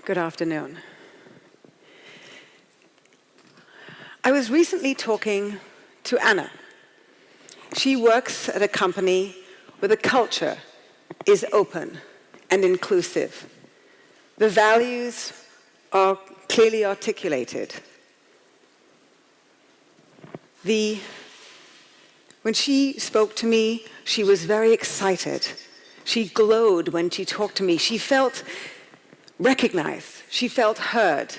Good afternoon. I was recently talking to Anna. She works at a company where the culture is open and inclusive. The values are clearly articulated. When she spoke to me, she was very excited. She glowed when she talked to me. She felt recognized. She felt heard.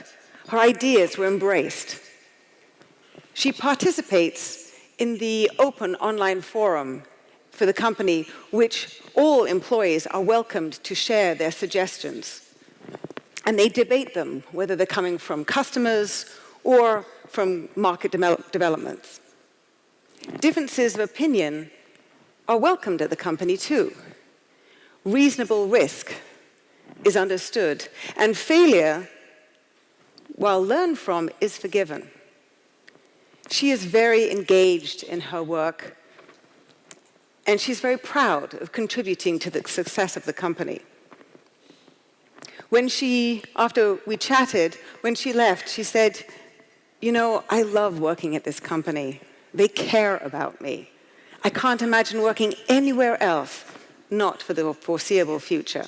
Her ideas were embraced. She participates in the open online forum for the company, which all employees are welcomed to share their suggestions. And they debate them, whether they're coming from customers or from market developments. Differences of opinion are welcomed at the company too. Reasonable risk is understood, and failure, while learned from, is forgiven. She is very engaged in her work, and she's very proud of contributing to the success of the company. After we chatted, when she left, she said, "You know, I love working at this company. They care about me. I can't imagine working anywhere else, not for the foreseeable future."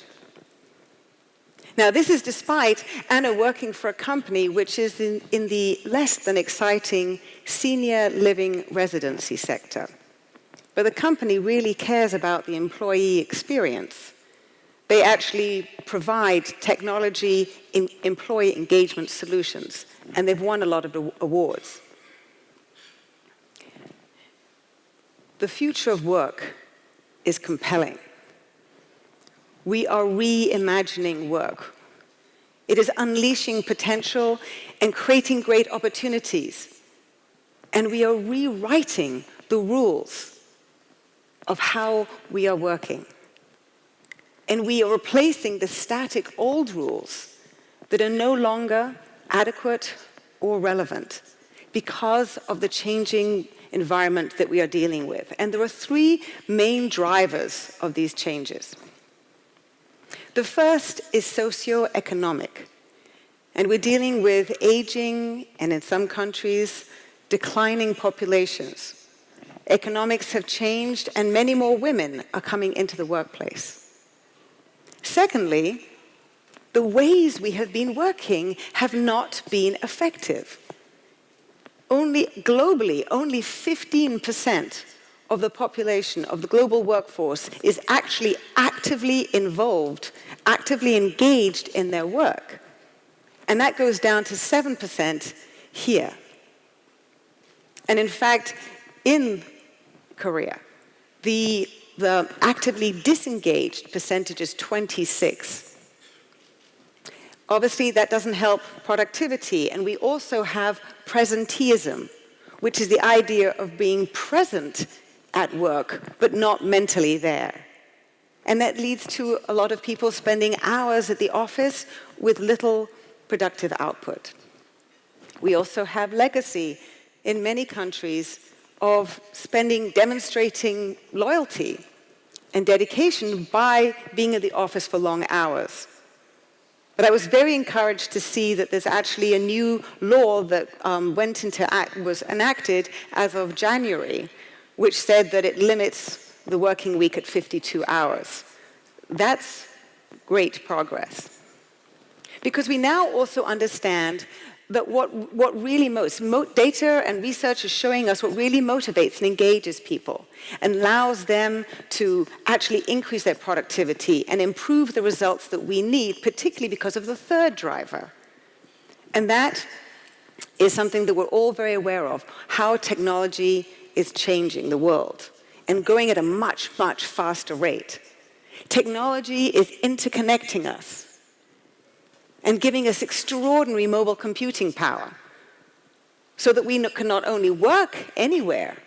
Now, this is despite Anna working for a company which is in the less than exciting senior living residency sector. But the company really cares about the employee experience. They actually provide technology in employee engagement solutions, and they've won a lot of awards. The future of work is compelling. We are reimagining work. It is unleashing potential and creating great opportunities. And we are rewriting the rules of how we are working. And we are replacing the static old rules that are no longer adequate or relevant because of the changing environment that we are dealing with. And there are three main drivers of these changes. The first is socio-economic, and we're dealing with aging and, in some countries, declining populations. Economics have changed, and many more women are coming into the workplace. Secondly, the ways we have been working have not been effective. Globally, only 15% of the population of the global workforce is actually actively involved, actively engaged in their work. And that goes down to 7% here. And in fact, in Korea, the actively disengaged percentage is 26%. Obviously, that doesn't help productivity, and we also have presenteeism, which is the idea of being present at work, but not mentally there. And that leads to a lot of people spending hours at the office with little productive output. We also have legacy in many countries of demonstrating loyalty and dedication by being at the office for long hours. But I was very encouraged to see that there's actually a new law that was enacted as of January, which said that it limits the working week at 52 hours. That's great progress. Because we now also understand that what really data and research is showing us what really motivates and engages people and allows them to actually increase their productivity and improve the results that we need, particularly because of the third driver. And that is something that we're all very aware of, how technology is changing the world and going at a much, much faster rate. Technology is interconnecting us and giving us extraordinary mobile computing power so that we can not only work anywhere,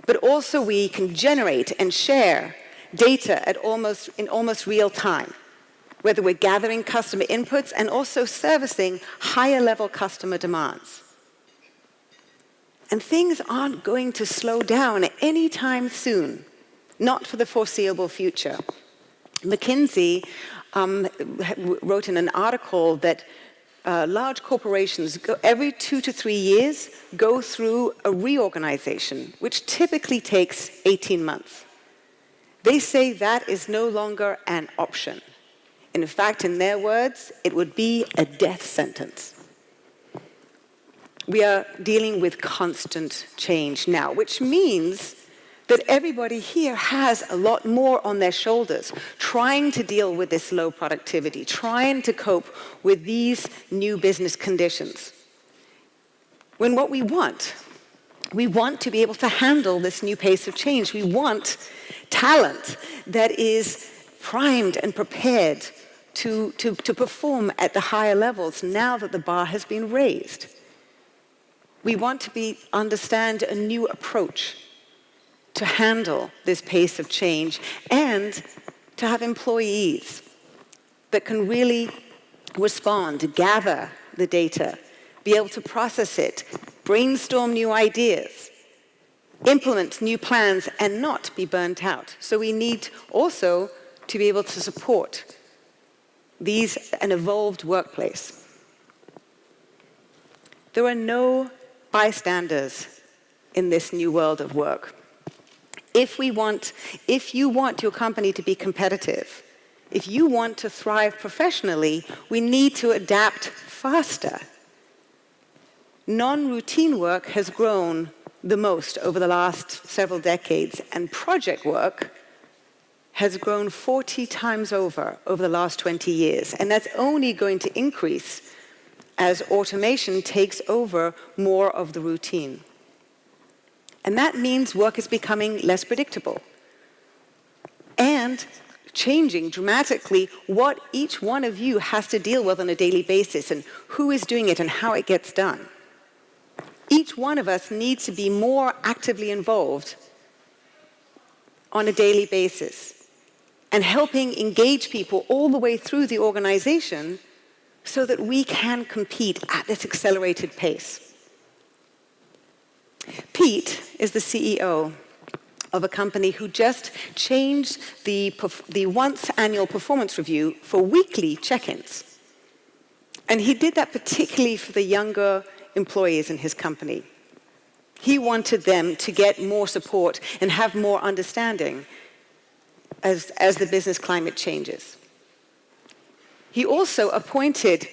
but also we can generate and share data in almost real time, whether we're gathering customer inputs and also servicing higher level customer demands. And things aren't going to slow down anytime soon, not for the foreseeable future. McKinsey wrote in an article that large corporations, every 2 to 3 years, go through a reorganization, which typically takes 18 months. They say that is no longer an option. In fact, in their words, it would be a death sentence. We are dealing with constant change now, which means that everybody here has a lot more on their shoulders, trying to deal with this low productivity, trying to cope with these new business conditions. When what we want to be able to handle this new pace of change. We want talent that is primed and prepared to perform at the higher levels now that the bar has been raised. We want to understand a new approach to handle this pace of change and to have employees that can really respond, gather the data, be able to process it, brainstorm new ideas, implement new plans, and not be burnt out. So we need also to be able to support an evolved workplace. There are no bystanders in this new world of work. If you want your company to be competitive, if you want to thrive professionally, we need to adapt faster. Non-routine work has grown the most over the last several decades, and project work has grown 40 times over the last 20 years. And that's only going to increase as automation takes over more of the routine. And that means work is becoming less predictable and changing dramatically what each one of you has to deal with on a daily basis and who is doing it and how it gets done. Each one of us needs to be more actively involved on a daily basis and helping engage people all the way through the organization so that we can compete at this accelerated pace. Pete is the CEO of a company who just changed the once annual performance review for weekly check-ins. And he did that particularly for the younger employees in his company. He wanted them to get more support and have more understanding as the business climate changes. He also appointed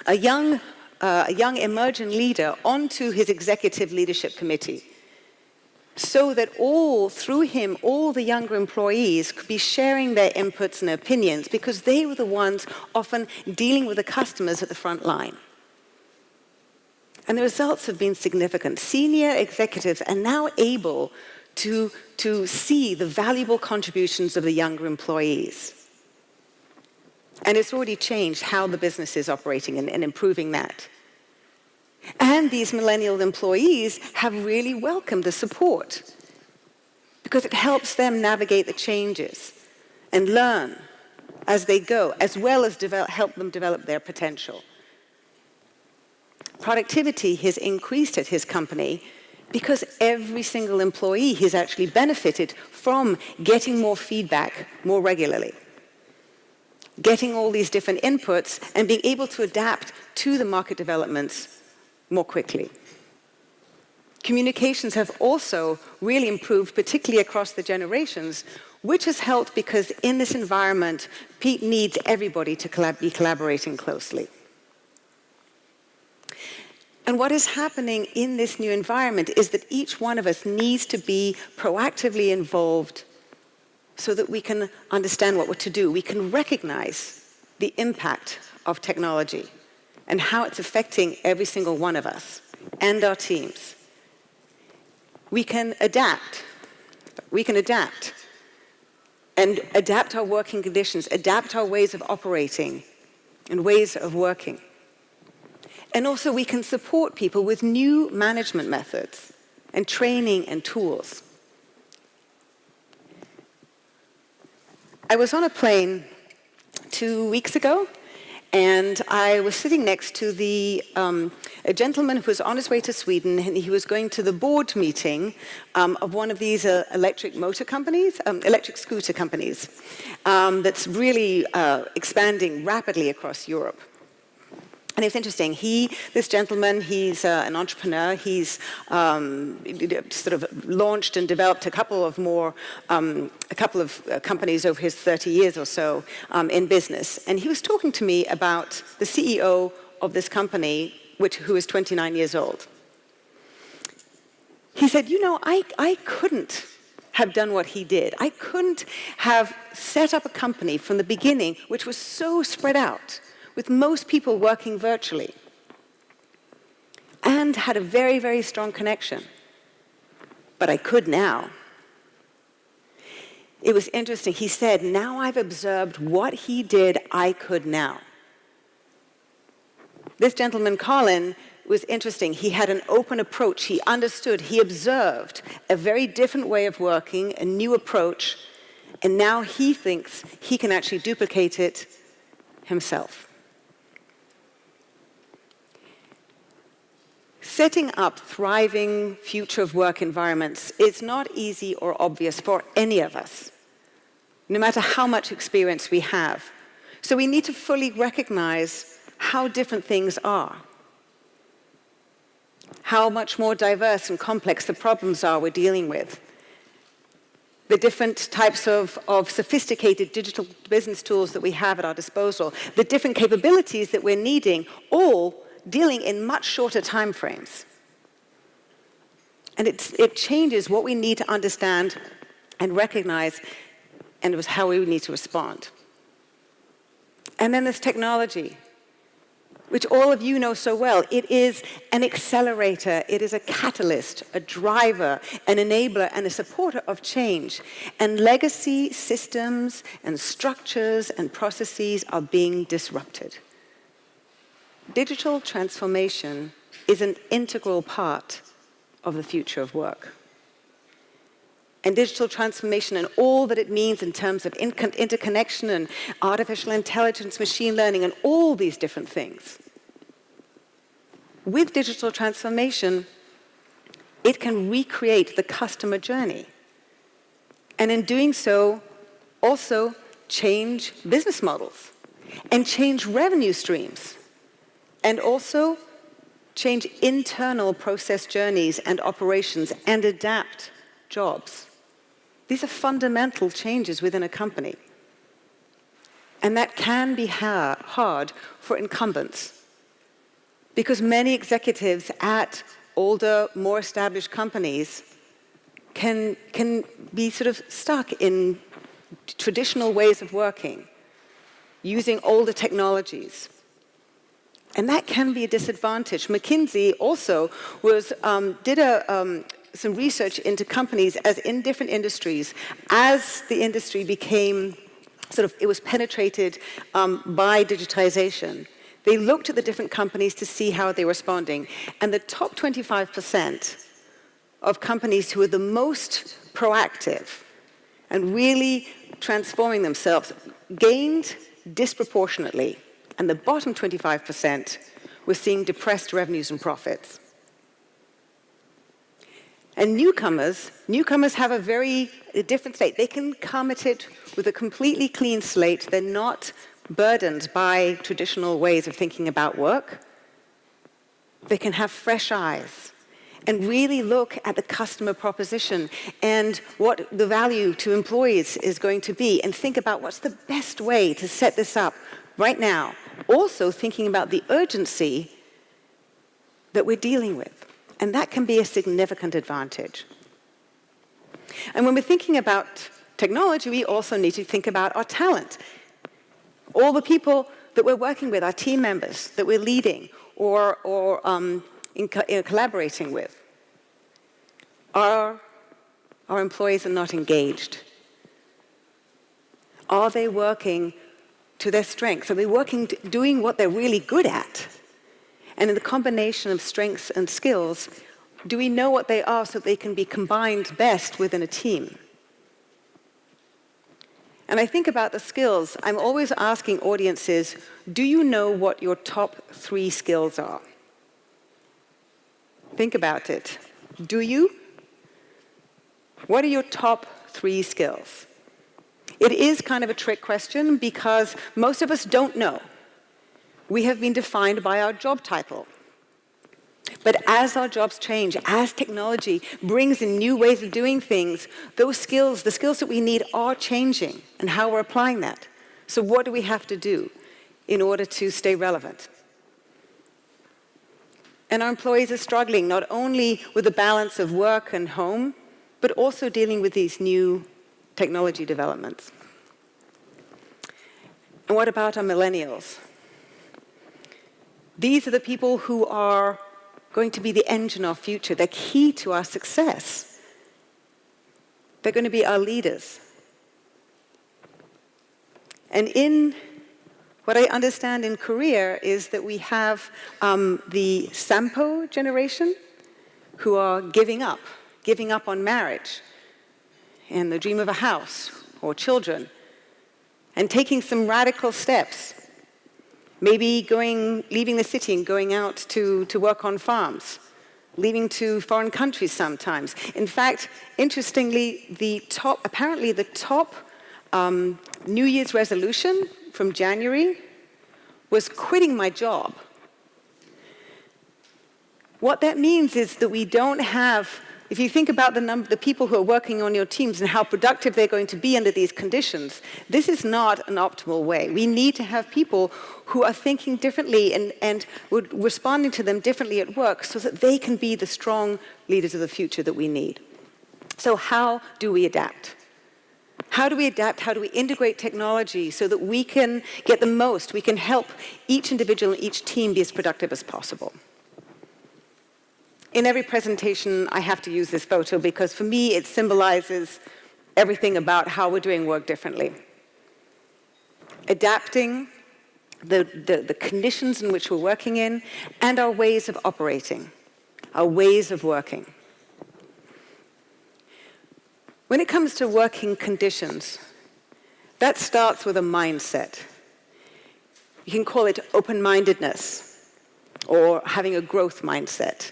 a young emerging leader onto his executive leadership committee so that through him, all the younger employees could be sharing their inputs and opinions because they were the ones often dealing with the customers at the front line. And the results have been significant. Senior executives are now able to see the valuable contributions of the younger employees. And it's already changed how the business is operating and improving that. And these millennial employees have really welcomed the support because it helps them navigate the changes and learn as they go, as well as help them develop their potential. Productivity has increased at his company because every single employee has actually benefited from getting more feedback more regularly, getting all these different inputs and being able to adapt to the market developments more quickly. Communications have also really improved, particularly across the generations, which has helped because in this environment, Pete needs everybody to be collaborating closely. And what is happening in this new environment is that each one of us needs to be proactively involved so that we can understand what to do. We can recognize the impact of technology and how it's affecting every single one of us and our teams. We can adapt. We can adapt and adapt our working conditions, adapt our ways of operating and ways of working. And also we can support people with new management methods and training and tools. I was on a plane 2 weeks ago, And I was sitting next to a gentleman who was on his way to Sweden, and he was going to the board meeting of one of these electric scooter companies that's really expanding rapidly across Europe. And it's interesting. This gentleman, he's an entrepreneur. He's sort of launched and developed a couple of companies over his 30 years or so in business. And he was talking to me about the CEO of this company, who is 29 years old. He said, I couldn't have done what he did. I couldn't have set up a company from the beginning which was so spread out, with most people working virtually, and had a very, very strong connection. But I could now. It was interesting. He said, now I've observed what he did, I could now. This gentleman, Colin, was interesting. He had an open approach. He understood. He observed a very different way of working, a new approach, and now he thinks he can actually duplicate it himself. Setting up thriving future of work environments is not easy or obvious for any of us, no matter how much experience we have. So we need to fully recognize how different things are, how much more diverse and complex the problems are we're dealing with, the different types of sophisticated digital business tools that we have at our disposal, the different capabilities that we're needing, all dealing in much shorter time frames. And it changes what we need to understand and recognize, and it was how we need to respond. And then there's technology, which all of you know so well. It is an accelerator, it is a catalyst, a driver, an enabler, and a supporter of change. And legacy systems and structures and processes are being disrupted. Digital transformation is an integral part of the future of work. And digital transformation and all that it means in terms of interconnection and artificial intelligence, machine learning, and all these different things. With digital transformation, it can recreate the customer journey. And in doing so, also change business models and change revenue streams. And also change internal process journeys and operations and adapt jobs. These are fundamental changes within a company. And that can be hard for incumbents, because many executives at older, more established companies can be sort of stuck in traditional ways of working, using older technologies. And that can be a disadvantage. McKinsey also did some research into companies as in different industries. As the industry became it was penetrated by digitization, they looked at the different companies to see how they were responding. And the top 25% of companies who were the most proactive and really transforming themselves gained disproportionately. And the bottom 25% were seeing depressed revenues and profits. And newcomers have a very different state. They can come at it with a completely clean slate. They're not burdened by traditional ways of thinking about work. They can have fresh eyes and really look at the customer proposition and what the value to employees is going to be, and think about what's the best way to set this up right now. Also thinking about the urgency that we're dealing with. And that can be a significant advantage. And when we're thinking about technology, we also need to think about our talent. All the people that we're working with, our team members that we're leading or collaborating with. Our employees are not engaged. Are they working to their strengths? Are they working, doing what they're really good at? And in the combination of strengths and skills, do we know what they are so they can be combined best within a team? and I think about the skills, I'm always asking audiences, do you know what your top 3 skills are? Think about it. Do you? What are your top 3 skills? It is kind of a trick question because most of us don't know. We have been defined by our job title. But as our jobs change, as technology brings in new ways of doing things, those skills, the skills that we need are changing and how we're applying that. So what do we have to do in order to stay relevant? And our employees are struggling not only with the balance of work and home, but also dealing with these new technology developments. And what about our millennials? These are the people who are going to be the engine of our future. They're key to our success. They're going to be our leaders. And in what I understand in Korea is that we have the Sampo generation who are giving up on marriage and the dream of a house or children, and taking some radical steps. Maybe leaving the city and going out to work on farms, leaving to foreign countries sometimes. In fact, interestingly, apparently the top New Year's resolution from January was quitting my job. What that means is that we don't have, if you think about the people who are working on your teams and how productive they're going to be under these conditions, this is not an optimal way. We need to have people who are thinking differently and responding to them differently at work so that they can be the strong leaders of the future that we need. So how do we adapt? How do we adapt? How do we integrate technology so that we can get the most, we can help each individual and each team be as productive as possible? In every presentation, I have to use this photo because for me, it symbolizes everything about how we're doing work differently. Adapting the conditions in which we're working in and our ways of operating, our ways of working. When it comes to working conditions, that starts with a mindset. You can call it open-mindedness or having a growth mindset,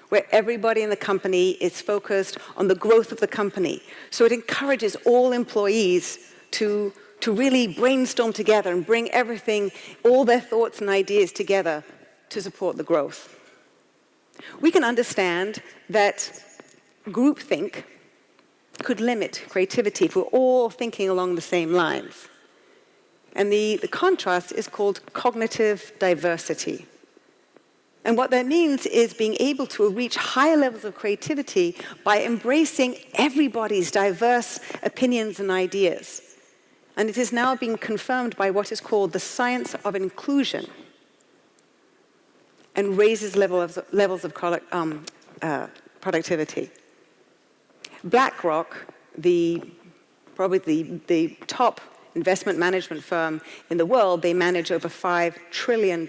where everybody in the company is focused on the growth of the company. So it encourages all employees to really brainstorm together and bring everything, all their thoughts and ideas together to support the growth. We can understand that groupthink could limit creativity if we're all thinking along the same lines. And the contrast is called cognitive diversity. And what that means is being able to reach higher levels of creativity by embracing everybody's diverse opinions and ideas. And it is now being confirmed by what is called the science of inclusion and raises levels of productivity. BlackRock, probably the top investment management firm in the world, they manage over $5 trillion.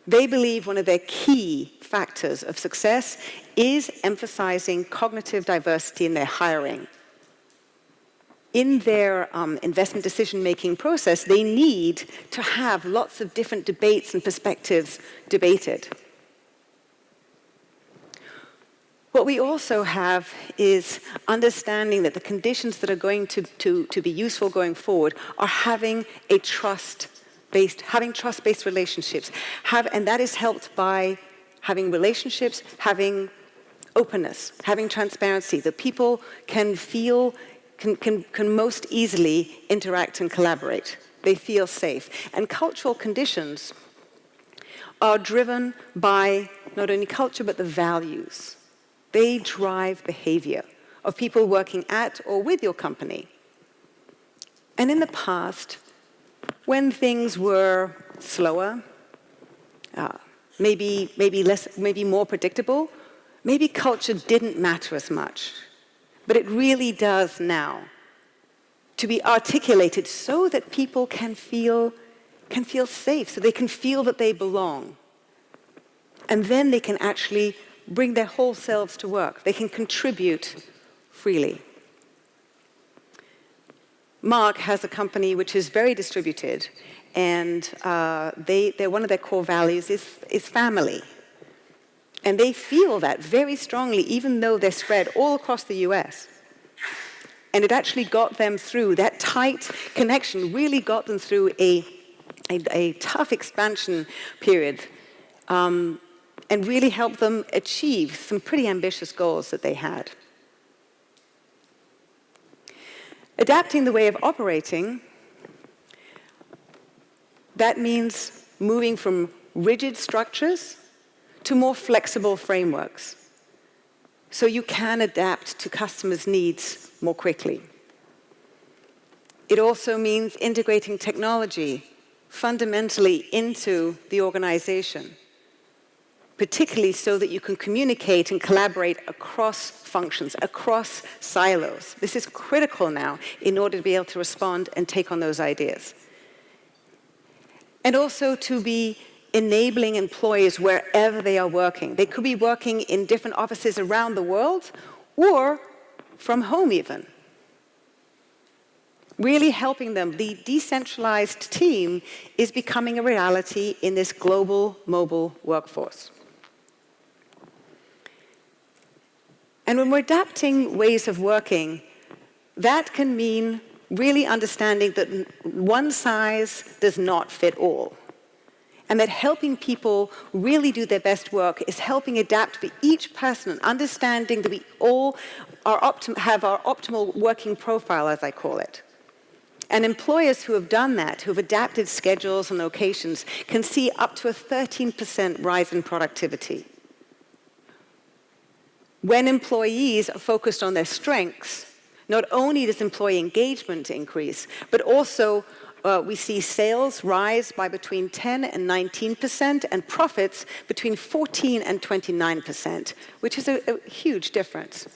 They believe one of their key factors of success is emphasizing cognitive diversity in their hiring. In their investment decision-making process, they need to have lots of different debates and perspectives debated. What we also have is understanding that the conditions that are going to be useful going forward are having trust-based relationships. And that is helped by having relationships, having openness, having transparency, that people can feel, can most easily interact and collaborate. They feel safe. And cultural conditions are driven by not only culture, but the values. They drive behavior of people working at or with your company. And in the past, when things were slower, maybe more predictable, maybe culture didn't matter as much. But it really does now, to be articulated so that people can feel safe, so they can feel that they belong. And then they can actually bring their whole selves to work. They can contribute freely. Mark has a company which is very distributed, and one of their core values is family. And they feel that very strongly, even though they're spread all across the US. And it actually got them through, that tight connection really got them through a tough expansion period, and really helped them achieve some pretty ambitious goals that they had. Adapting the way of operating, that means moving from rigid structures to more flexible frameworks, so you can adapt to customers' needs more quickly. It also means integrating technology fundamentally into the organization, particularly so that you can communicate and collaborate across functions, across silos. This is critical now in order to be able to respond and take on those ideas. And also to be enabling employees wherever they are working. They could be working in different offices around the world or from home even. Really helping them. The decentralized team is becoming a reality in this global mobile workforce. And when we're adapting ways of working, that can mean really understanding that one size does not fit all. And that helping people really do their best work is helping adapt for each person, and understanding that we all have our optimal working profile, as I call it. And employers who have done that, who have adapted schedules and locations, can see up to a 13% rise in productivity. When employees are focused on their strengths, not only does employee engagement increase, but also we see sales rise by between 10 and 19%, and profits between 14 and 29%, which is a huge difference.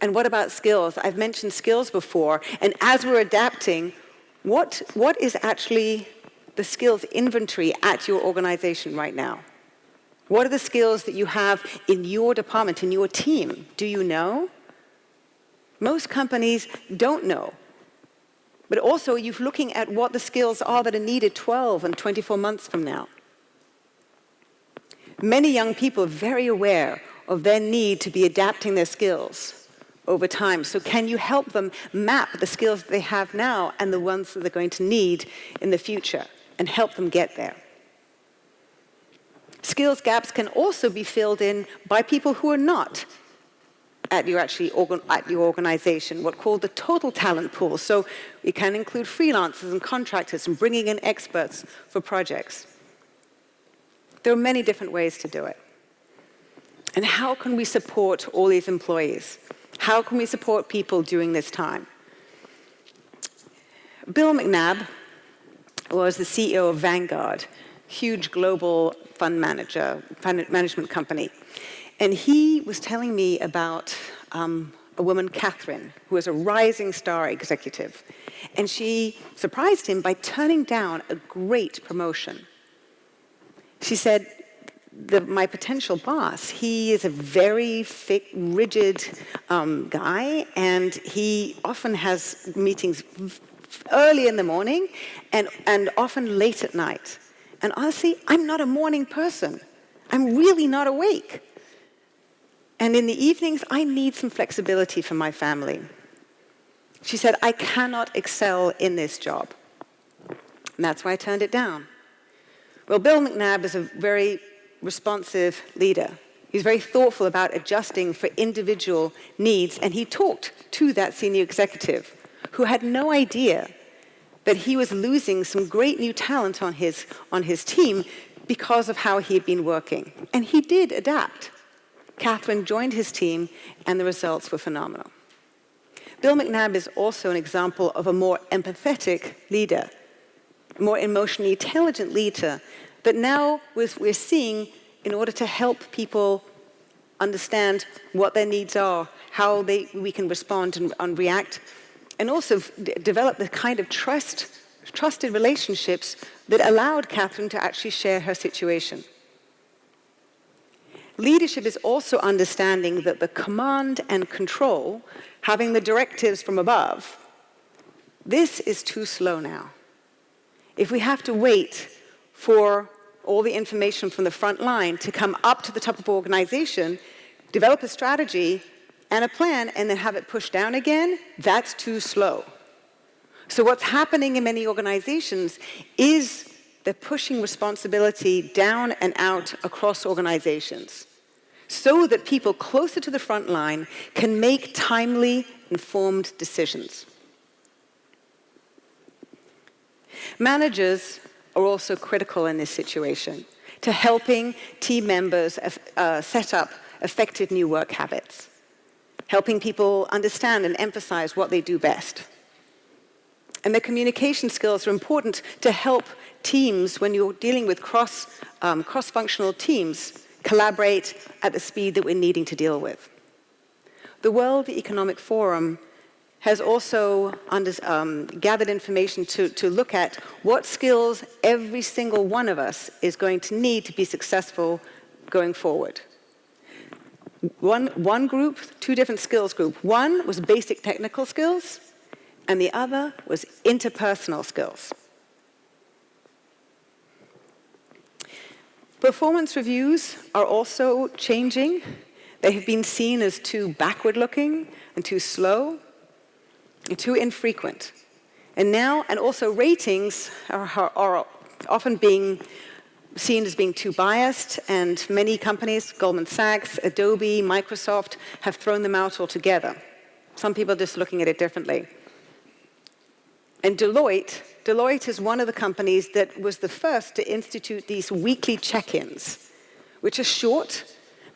And what about skills? I've mentioned skills before, and as we're adapting, what is actually the skills inventory at your organization right now? What are the skills that you have in your department, in your team? Do you know? Most companies don't know. But also, you're looking at what the skills are that are needed 12 and 24 months from now. Many young people are very aware of their need to be adapting their skills over time. So can you help them map the skills that they have now and the ones that they're going to need in the future, and help them get there? Skills gaps can also be filled in by people who are not at your organization, what's called the total talent pool. So it can include freelancers and contractors and bringing in experts for projects. There are many different ways to do it. And how can we support all these employees? How can we support people during this time? Bill McNabb was the CEO of Vanguard, huge global fund management company. And he was telling me about a woman, Catherine, who was a rising star executive. And she surprised him by turning down a great promotion. She said, my potential boss, he is a very rigid guy, and he often has meetings early in the morning and often late at night. And honestly, I'm not a morning person. I'm really not awake. And in the evenings, I need some flexibility for my family. She said, I cannot excel in this job. And that's why I turned it down. Well, Bill McNabb is a very responsive leader. He's very thoughtful about adjusting for individual needs, and he talked to that senior executive who had no idea that he was losing some great new talent on his team because of how he had been working. And he did adapt. Catherine joined his team, and the results were phenomenal. Bill McNabb is also an example of a more empathetic leader, a more emotionally intelligent leader, that now we're seeing, in order to help people understand what their needs are, how we can respond and react, and also develop the kind of trusted relationships that allowed Catherine to actually share her situation. Leadership is also understanding that the command and control, having the directives from above, This is too slow now. If we have to wait for all the information from the front line to come up to the top of the organization, develop a strategy and a plan, and then have it pushed down again, that's too slow. So what's happening in many organizations is they're pushing responsibility down and out across organizations so that people closer to the front line can make timely, informed decisions. Managers are also critical in this situation to helping team members set up effective new work habits, helping people understand and emphasize what they do best. And their communication skills are important to help teams, when you're dealing with cross-functional teams, collaborate at the speed that we're needing to deal with. The World Economic Forum has also gathered information to look at what skills every single one of us is going to need to be successful going forward. One group, two different skills group. One was basic technical skills, and the other was interpersonal skills. Performance reviews are also changing. They have been seen as too backward-looking and too slow and too infrequent. And also ratings are often being seen as being too biased, and many companies, Goldman Sachs, Adobe, Microsoft, have thrown them out altogether. Some people are just looking at it differently. And Deloitte is one of the companies that was the first to institute these weekly check-ins, which are short,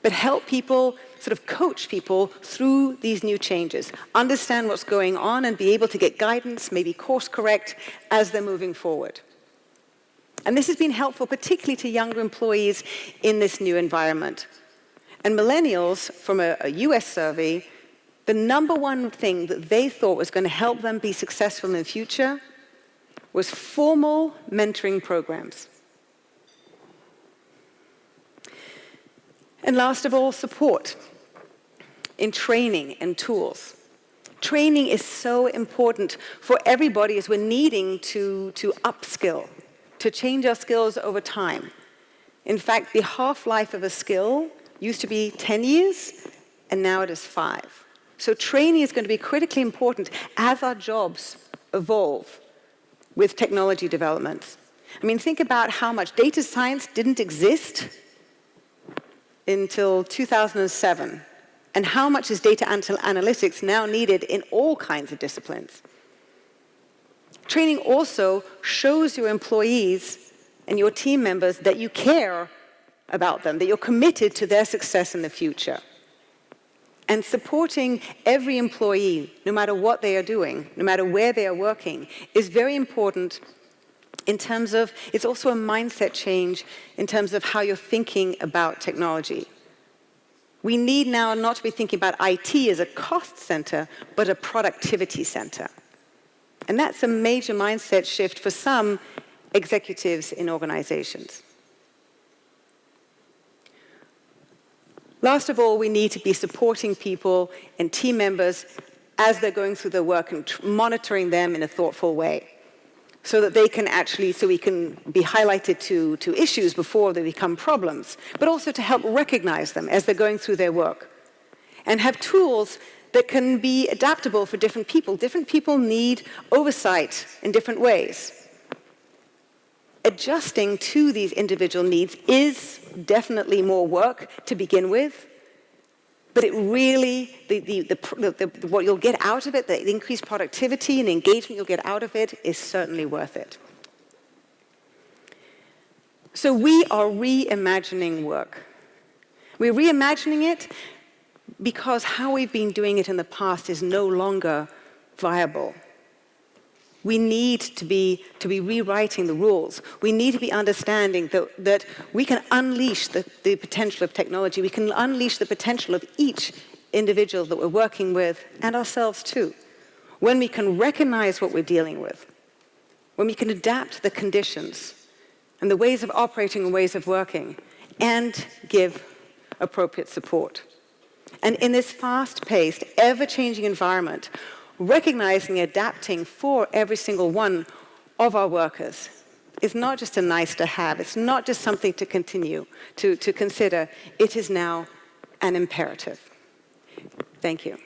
but help people, sort of coach people through these new changes, understand what's going on and be able to get guidance, maybe course correct as they're moving forward. And this has been helpful, particularly to younger employees in this new environment. And Millennials, from a US survey, the number one thing that they thought was going to help them be successful in the future was formal mentoring programs. And last of all, support in training and tools. Training is so important for everybody as we're needing to upskill, to change our skills over time. In fact, the half-life of a skill used to be 10 years, and now it is 5. So training is going to be critically important as our jobs evolve with technology developments. I mean, think about how much data science didn't exist until 2007, and how much is data analytics now needed in all kinds of disciplines. Training also shows your employees and your team members that you care about them, that you're committed to their success in the future. And supporting every employee, no matter what they are doing, no matter where they are working, is very important in terms of, it's also a mindset change in terms of how you're thinking about technology. We need now not to be thinking about IT as a cost center, but a productivity center. And that's a major mindset shift for some executives in organizations. Last of all, we need to be supporting people and team members as they're going through their work and monitoring them in a thoughtful way, so that they can actually, so we can be highlighted to issues before they become problems, but also to help recognize them as they're going through their work. And have tools that can be adaptable for different people. Different people need oversight in different ways. Adjusting to these individual needs is definitely more work to begin with, but it really, what you'll get out of it, the increased productivity and engagement you'll get out of it is certainly worth it. So we are reimagining work. We're reimagining it because how we've been doing it in the past is no longer viable. We need to be rewriting the rules. We need to be understanding that we can unleash the potential of technology. We can unleash the potential of each individual that we're working with, and ourselves too, when we can recognize what we're dealing with, when we can adapt the conditions and the ways of operating and ways of working, and give appropriate support. And in this fast-paced, ever-changing environment, recognizing and adapting for every single one of our workers is not just a nice to have. It's not just something to continue to consider. It is now an imperative. Thank you.